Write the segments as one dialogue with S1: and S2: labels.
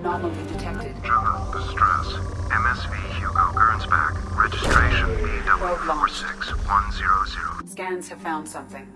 S1: Anomaly detected.
S2: General distress. MSV Hugo Gernsback. Registration BW46100.
S1: Scans have found something.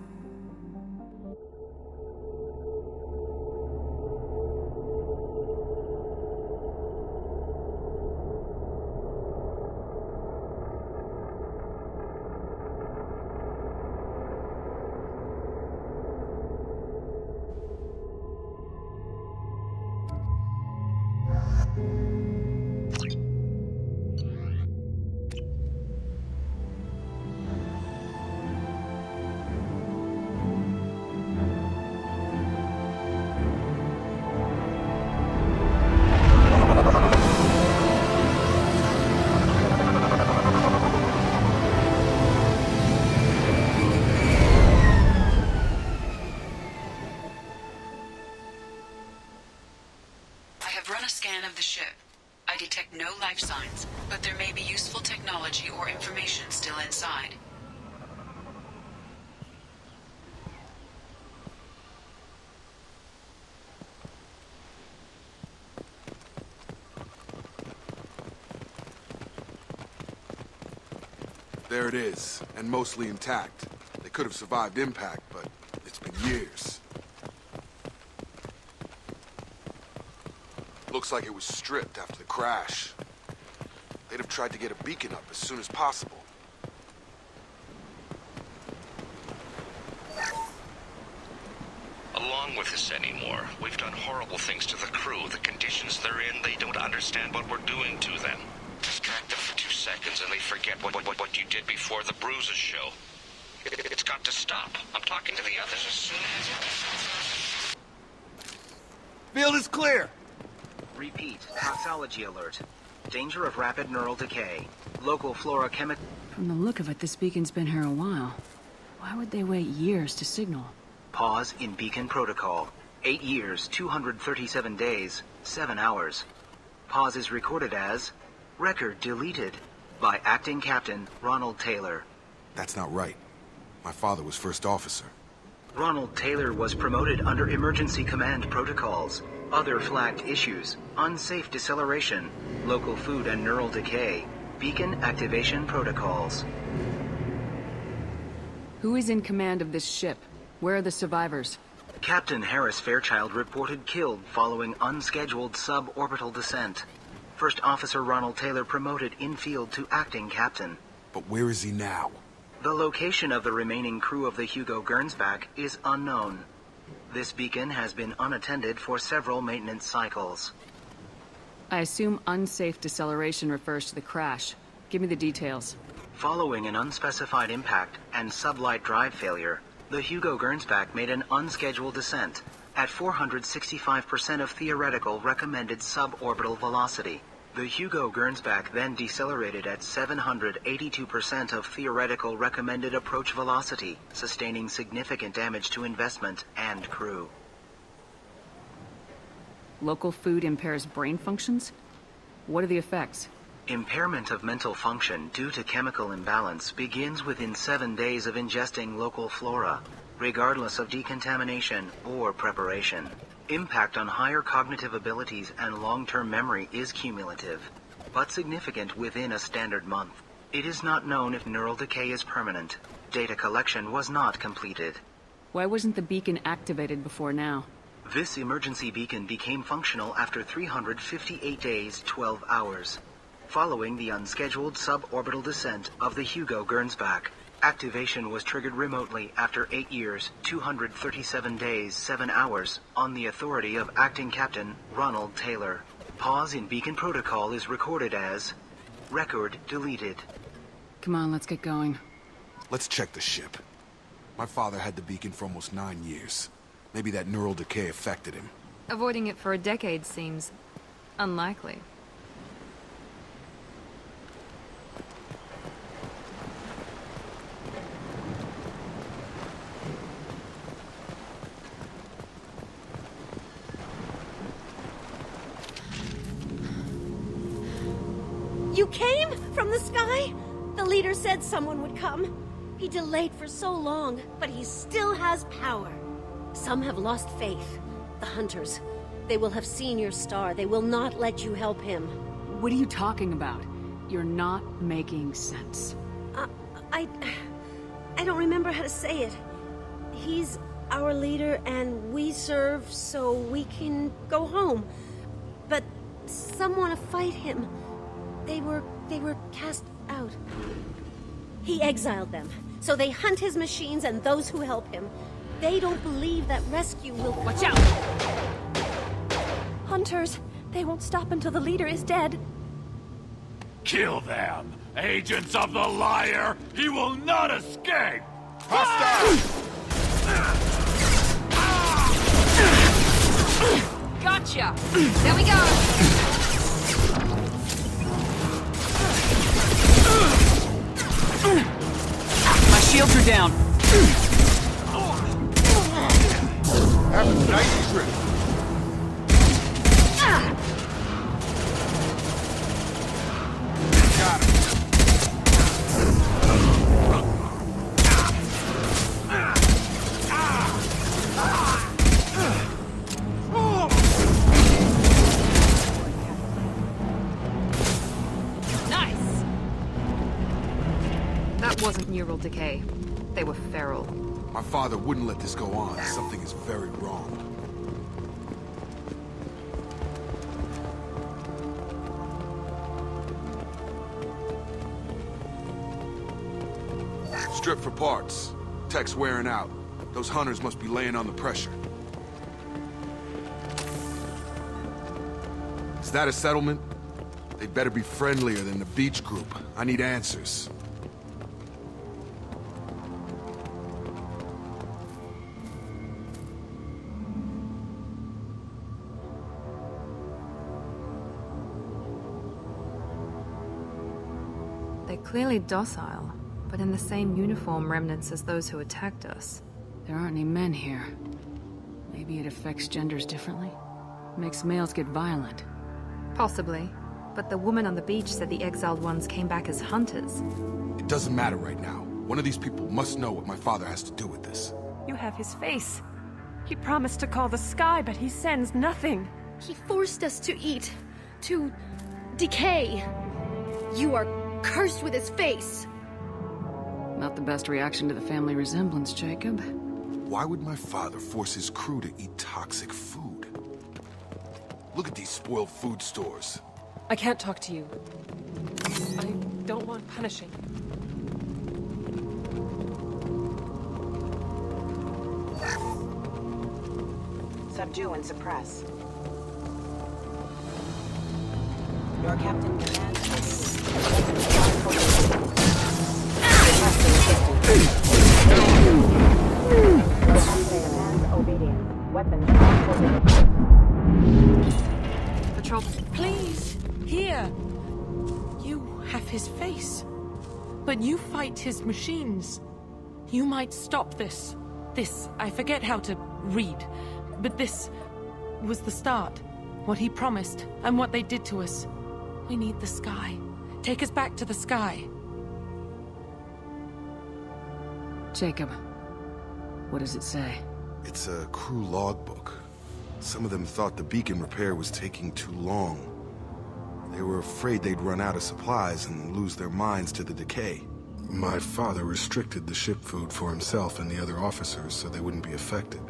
S1: Of the ship. I detect no life signs, but there may be useful technology or information still inside.
S3: There it is, and mostly intact. They could have survived impact, but it's been years. Looks like it was stripped after the crash. They'd have tried to get a beacon up as soon as possible.
S4: Along with this anymore. We've done horrible things to the crew. The conditions they're in, they don't understand what we're doing to them. Distract them for 2 seconds and they forget what you did before the bruises show. It's got to stop. I'm talking to the others as soon as...
S3: Field is clear!
S5: Repeat, toxology alert. Danger of rapid neural decay. Local flora chemical...
S1: From the look of it, this beacon's been here a while. Why would they wait years to signal?
S5: Pause in beacon protocol. 8 years, 237 days, 7 hours. Pause is recorded as... Record deleted by Acting Captain Ronald Taylor.
S3: That's not right. My father was first officer.
S5: Ronald Taylor was promoted under emergency command protocols. Other flagged issues: unsafe deceleration, local food and neural decay, beacon activation protocols.
S1: Who is in command of this ship? Where are the survivors?
S5: Captain Harris Fairchild reported killed following unscheduled suborbital descent. First Officer Ronald Taylor promoted in-field to acting captain.
S3: But where is he now?
S5: The location of the remaining crew of the Hugo Gernsback is unknown. This beacon has been unattended for several maintenance cycles.
S1: I assume unsafe deceleration refers to the crash. Give me the details.
S5: Following an unspecified impact and sublight drive failure, the Hugo Gernsback made an unscheduled descent at 465% of theoretical recommended suborbital velocity. The Hugo Gernsback then decelerated at 782% of theoretical recommended approach velocity, sustaining significant damage to investment and crew.
S1: Local food impairs brain functions? What are the effects?
S5: Impairment of mental function due to chemical imbalance begins within 7 days of ingesting local flora, regardless of decontamination or preparation. Impact on higher cognitive abilities and long-term memory is cumulative, but significant within a standard month. It is not known if neural decay is permanent. Data collection was not completed.
S1: Why wasn't the beacon activated before now?
S5: This emergency beacon became functional after 358 days, 12 hours. Following the unscheduled suborbital descent of the Hugo Gernsback, activation was triggered remotely after 8 years, 237 days, 7 hours, on the authority of Acting Captain Ronald Taylor. Pause in beacon protocol is recorded as... Record deleted.
S1: Come on, let's get going.
S3: Let's check the ship. My father had the beacon for almost 9 years. Maybe that neural decay affected him.
S6: Avoiding it for a decade seems unlikely.
S7: You came from the sky? The leader said someone would come. He delayed for so long, but he still has power. Some have lost faith. The hunters. They will have seen your star. They will not let you help him.
S8: What are you talking about? You're not making sense.
S7: I don't remember how to say it. He's our leader and we serve so we can go home. But some want to fight him. They were cast out. He exiled them. So they hunt his machines and those who help him. They don't believe that rescue will...
S8: Watch out!
S9: Hunters. They won't stop until the leader is dead.
S10: Kill them! Agents of the liar! He will not escape!
S6: Gotcha! There we go!
S8: My shields are down.
S3: Have a nice trip. Got him.
S6: Nice! That wasn't neural decay. They were feral.
S3: My father wouldn't let this go on. Something is very wrong. Strip for parts. Tech's wearing out. Those hunters must be laying on the pressure. Is that a settlement? They'd better be friendlier than the beach group. I need answers.
S6: They're clearly docile, but in the same uniform remnants as those who attacked us.
S8: There aren't any men here. Maybe it affects genders differently? Makes males get violent.
S6: Possibly. But the woman on the beach said the exiled ones came back as hunters.
S3: It doesn't matter right now. One of these people must know what my father has to do with this.
S9: You have his face. He promised to call the sky, but he sends nothing.
S7: He forced us to eat. To... decay. You are cursed with his face.
S8: Not the best reaction to the family resemblance, Jacob.
S3: Why would my father force his crew to eat toxic food? Look at these spoiled food stores.
S9: I can't talk to you. I don't want punishing.
S11: Subdue and suppress. Your captain commands.
S6: Patrol.
S9: Please, here. You have his face. But you fight his machines. You might stop this. This, I forget how to read. But this was the start. What he promised, and what they did to us. We need the sky. Take us back to the sky.
S8: Jacob, what does it say?
S3: It's a crew logbook. Some of them thought the beacon repair was taking too long. They were afraid they'd run out of supplies and lose their minds to the decay. My father restricted the ship food for himself and the other officers so they wouldn't be affected.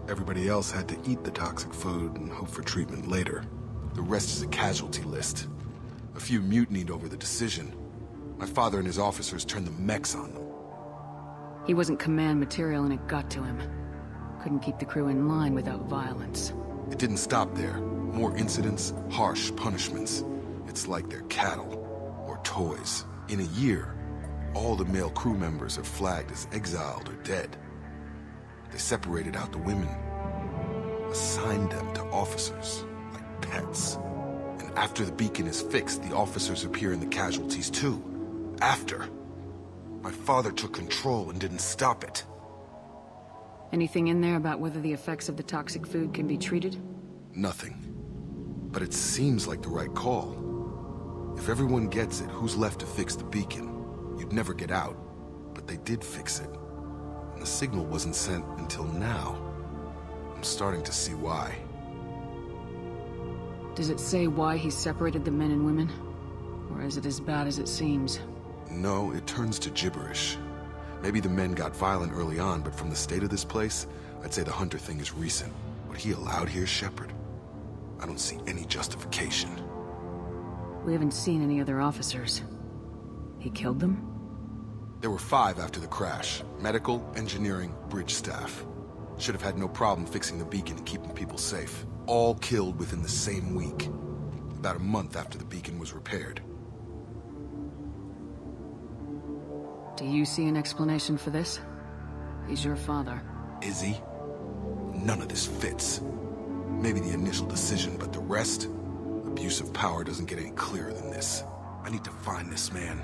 S3: Everybody else had to eat the toxic food and hope for treatment later. The rest is a casualty list. A few mutinied over the decision. My father and his officers turned the mechs on them.
S8: He wasn't command material and it got to him. Couldn't keep the crew in line without violence.
S3: It didn't stop there. More incidents, harsh punishments. It's like they're cattle or toys. In a year, all the male crew members are flagged as exiled or dead. They separated out the women, assigned them to officers, like pets. And after the beacon is fixed, the officers appear in the casualties too. After. My father took control and didn't stop it.
S8: Anything in there about whether the effects of the toxic food can be treated?
S3: Nothing. But it seems like the right call. If everyone gets it, who's left to fix the beacon? You'd never get out. But they did fix it. And the signal wasn't sent until now. I'm starting to see why.
S8: Does it say why he separated the men and women? Or is it as bad as it seems?
S3: No, it turns to gibberish. Maybe the men got violent early on, but from the state of this place, I'd say the Hunter thing is recent. What he allowed here, Shepard? I don't see any justification.
S8: We haven't seen any other officers. He killed them?
S3: There were 5 after the crash. Medical, engineering, bridge staff. Should have had no problem fixing the beacon and keeping people safe. All killed within the same week. About a month after the beacon was repaired.
S8: Do you see an explanation for this? He's your father.
S3: Is he? None of this fits. Maybe the initial decision, but the rest? Abuse of power doesn't get any clearer than this. I need to find this man.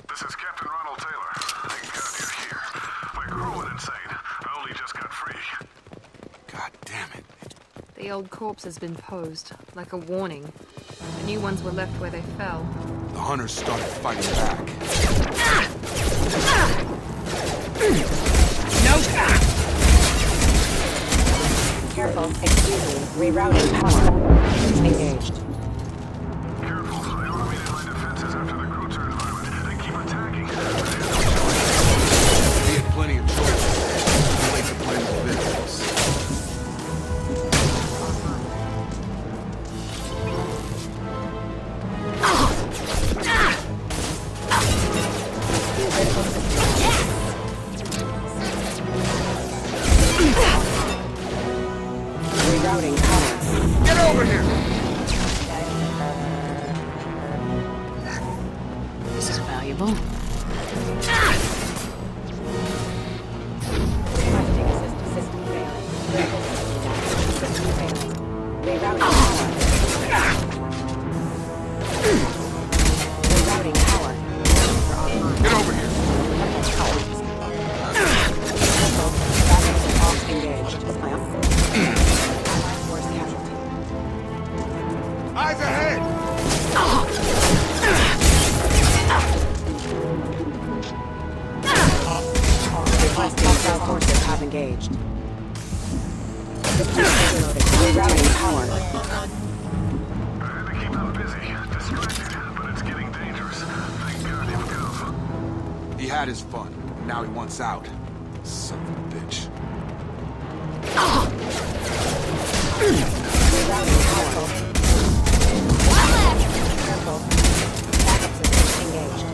S2: This is Captain Ronald Taylor. Thank God you're here. My crew went insane. I only just got free.
S3: God damn it.
S6: The old corpse has been posed, like a warning. The new ones were left where they fell.
S3: The Hunters started fighting back.
S11: Careful, excuse me. Rerouting power. Engaged.
S2: Careful. I automated my defenses after the crew turned violent. They keep attacking.
S3: He had plenty of choices. Too late to blame the victims.
S11: Rerouting power.
S3: Get over here!
S8: This is valuable.
S11: Requesting assist system failing. System failing. Rerouting power. Rerouting power.
S3: Get over here!
S11: Careful. Off engaged. Allied force casualty.
S3: Eyes ahead!
S11: Requesting hostile forces have engaged. Rerouting power.
S2: I had to keep them busy. Distracted, but it's getting dangerous. Thank God you've come.
S3: He had his fun. Now he wants out. Son of a bitch.
S11: Rerouting power. Careful. Backup system engaged.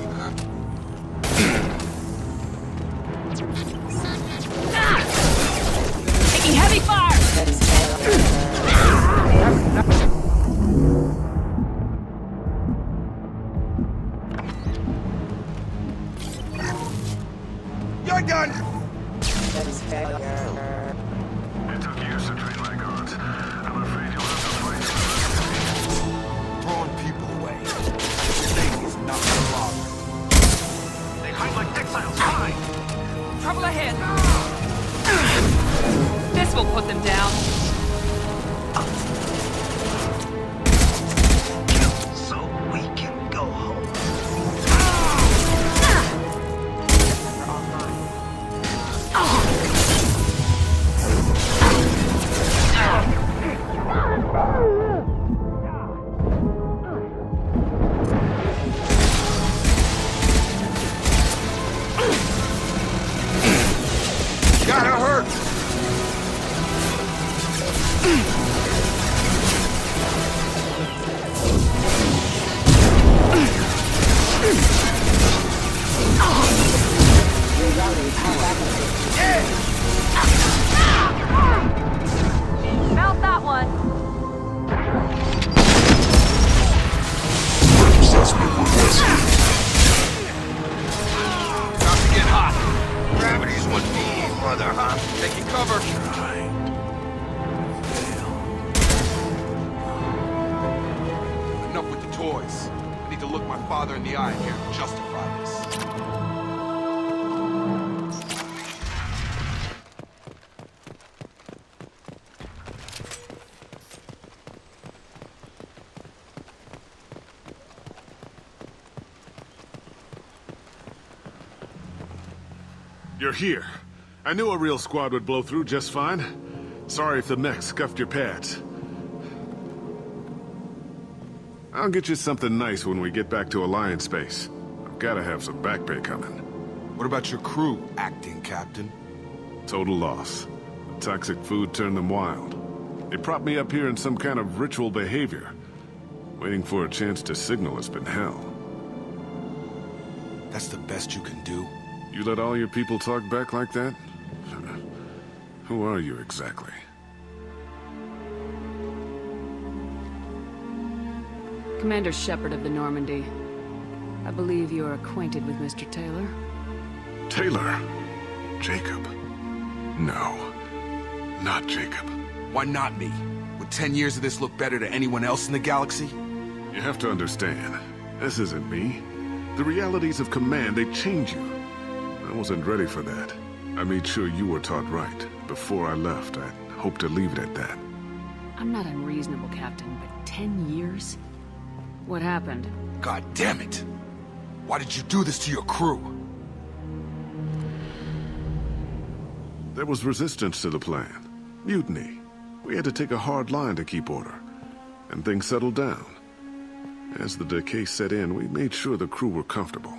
S8: Taking heavy fire!
S11: That is fair.
S3: You're done!
S11: That is fair.
S2: It took years to train my guards. I'm afraid you'll have to fight for this.
S3: Throwing people away. Staying is not my problem.
S2: They hide like exiles. Fine.
S8: Trouble ahead. This will put them down.
S5: So we can go home.
S3: Gotta hurt! Cover! Enough with the toys. I need to look my father in the eye here and justify this.
S12: You're here. I knew a real squad would blow through just fine. Sorry if the mech scuffed your pads. I'll get you something nice when we get back to Alliance space. I've gotta have some back pay coming.
S3: What about your crew, acting captain?
S12: Total loss. The toxic food turned them wild. They propped me up here in some kind of ritual behavior. Waiting for a chance to signal has been hell.
S3: That's the best you can do?
S12: You let all your people talk back like that? Who are you exactly?
S8: Commander Shepard of the Normandy. I believe you're acquainted with Mr. Taylor.
S12: Taylor? Jacob? No. Not Jacob.
S3: Why not me? Would 10 years of this look better to anyone else in the galaxy?
S12: You have to understand, this isn't me. The realities of command, they change you. I wasn't ready for that. I made sure you were taught right. Before I left, I hoped to leave it at that.
S8: I'm not unreasonable, Captain, but 10 years? What happened?
S3: God damn it! Why did you do this to your crew?
S12: There was resistance to the plan. Mutiny. We had to take a hard line to keep order. And things settled down. As the decay set in, we made sure the crew were comfortable.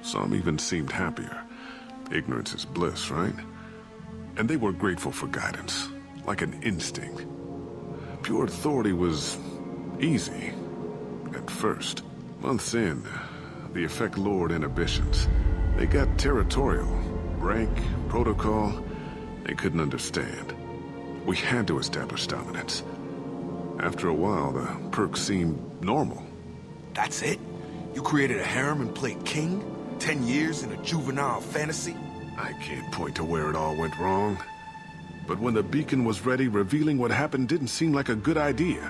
S12: Some even seemed happier. Ignorance is bliss, right? And they were grateful for guidance, like an instinct. Pure authority was easy, at first. Months in, the effect lowered inhibitions. They got territorial. Rank, protocol, they couldn't understand. We had to establish dominance. After a while, the perks seemed normal.
S3: That's it? You created a harem and played king? 10 years in a juvenile fantasy?
S12: I can't point to where it all went wrong. But when the beacon was ready, revealing what happened didn't seem like a good idea.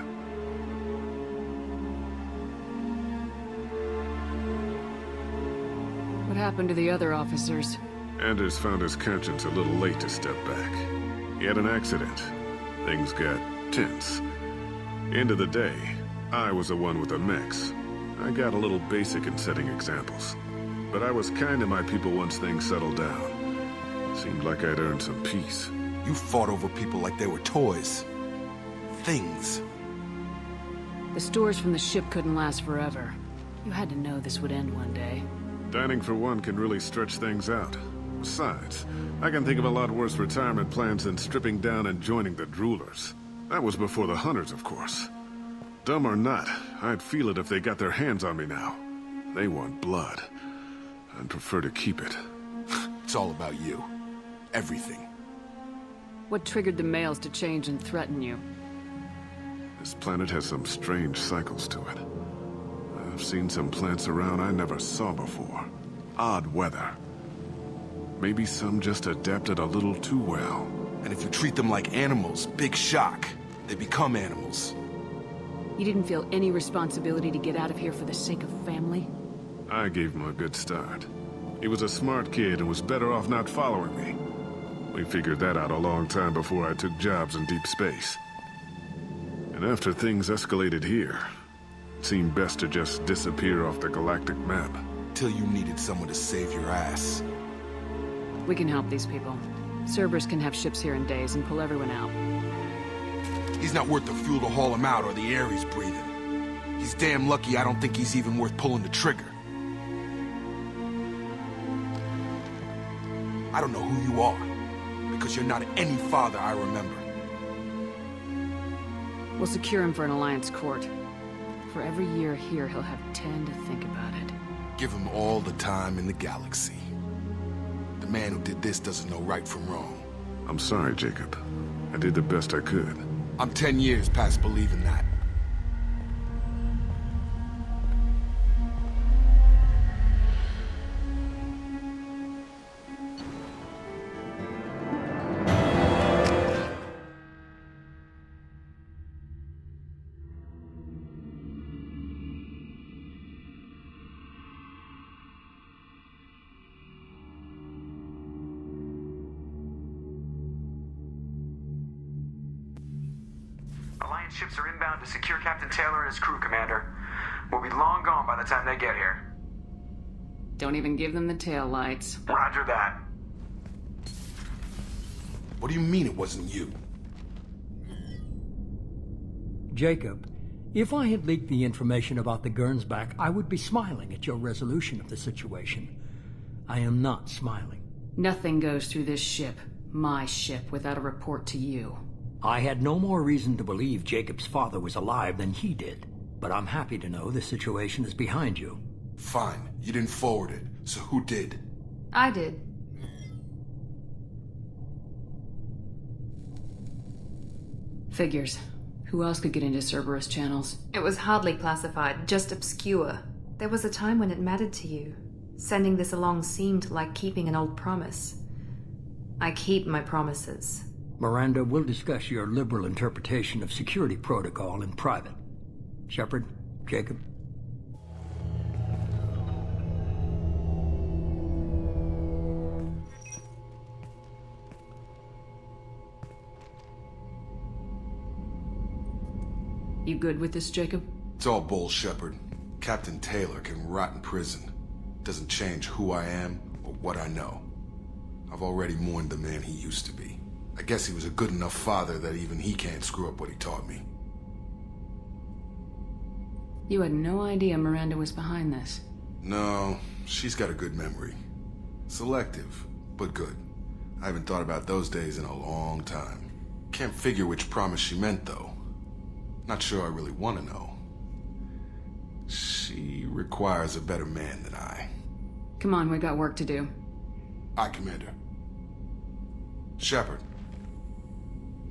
S8: What happened to the other officers?
S12: Anders found his conscience a little late to step back. He had an accident. Things got tense. End of the day, I was the one with the mechs. I got a little basic in setting examples. But I was kind to my people once things settled down. Seemed like I'd earned some peace.
S3: You fought over people like they were toys. Things.
S8: The stores from the ship couldn't last forever. You had to know this would end one day.
S12: Dining for one can really stretch things out. Besides, I can think of a lot worse retirement plans than stripping down and joining the droolers. That was before the hunters, of course. Dumb or not, I'd feel it if they got their hands on me now. They want blood. I'd prefer to keep it.
S3: It's all about you. Everything.
S8: What triggered the males to change and threaten you?
S12: This planet has some strange cycles to it. I've seen some plants around I never saw before. Odd weather. Maybe some just adapted a little too well.
S3: And if you treat them like animals, big shock. They become animals.
S8: You didn't feel any responsibility to get out of here for the sake of family?
S12: I gave him a good start. He was a smart kid and was better off not following me. We figured that out a long time before I took jobs in deep space. And after things escalated here, it seemed best to just disappear off the galactic map.
S3: Till you needed someone to save your ass.
S8: We can help these people. Cerberus can have ships here in days and pull everyone out.
S3: He's not worth the fuel to haul him out or the air he's breathing. He's damn lucky I don't think he's even worth pulling the trigger. I don't know who you are, because you're not any father I remember.
S8: We'll secure him for an Alliance court. For every year here, he'll have 10 to think about it.
S3: Give him all the time in the galaxy. The man who did this doesn't know right from wrong.
S12: I'm sorry, Jacob. I did the best I could.
S3: I'm 10 years past believing that.
S13: Alliance ships are inbound to secure Captain Taylor and his crew, Commander. We'll be long gone by the time they get here.
S8: Don't even give them the tail lights.
S13: Roger that.
S3: What do you mean it wasn't you?
S14: Jacob, if I had leaked the information about the Gernsback, I would be smiling at your resolution of the situation. I am not smiling.
S8: Nothing goes through this ship, my ship, without a report to you.
S14: I had no more reason to believe Jacob's father was alive than he did, but I'm happy to know the situation is behind you.
S3: Fine, you didn't forward it, so who did?
S6: I did.
S8: Figures. Who else could get into Cerberus channels?
S6: It was hardly classified, just obscure. There was a time when it mattered to you. Sending this along seemed like keeping an old promise. I keep my promises.
S14: Miranda, we'll discuss your liberal interpretation of security protocol in private. Shepard, Jacob.
S8: You good with this, Jacob?
S3: It's all bull, Shepard. Captain Taylor can rot in prison. Doesn't change who I am or what I know. I've already mourned the man he used to be. I guess he was a good enough father that even he can't screw up what he taught me.
S8: You had no idea Miranda was behind this.
S3: No, she's got a good memory. Selective, but good. I haven't thought about those days in a long time. Can't figure which promise she meant, though. Not sure I really want to know. She requires a better man than I.
S8: Come on, we got work to do.
S3: Aye, Commander. Shepard.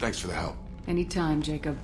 S3: Thanks for the help.
S8: Anytime, Jacob.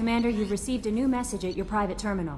S15: Commander, you've received a new message at your private terminal.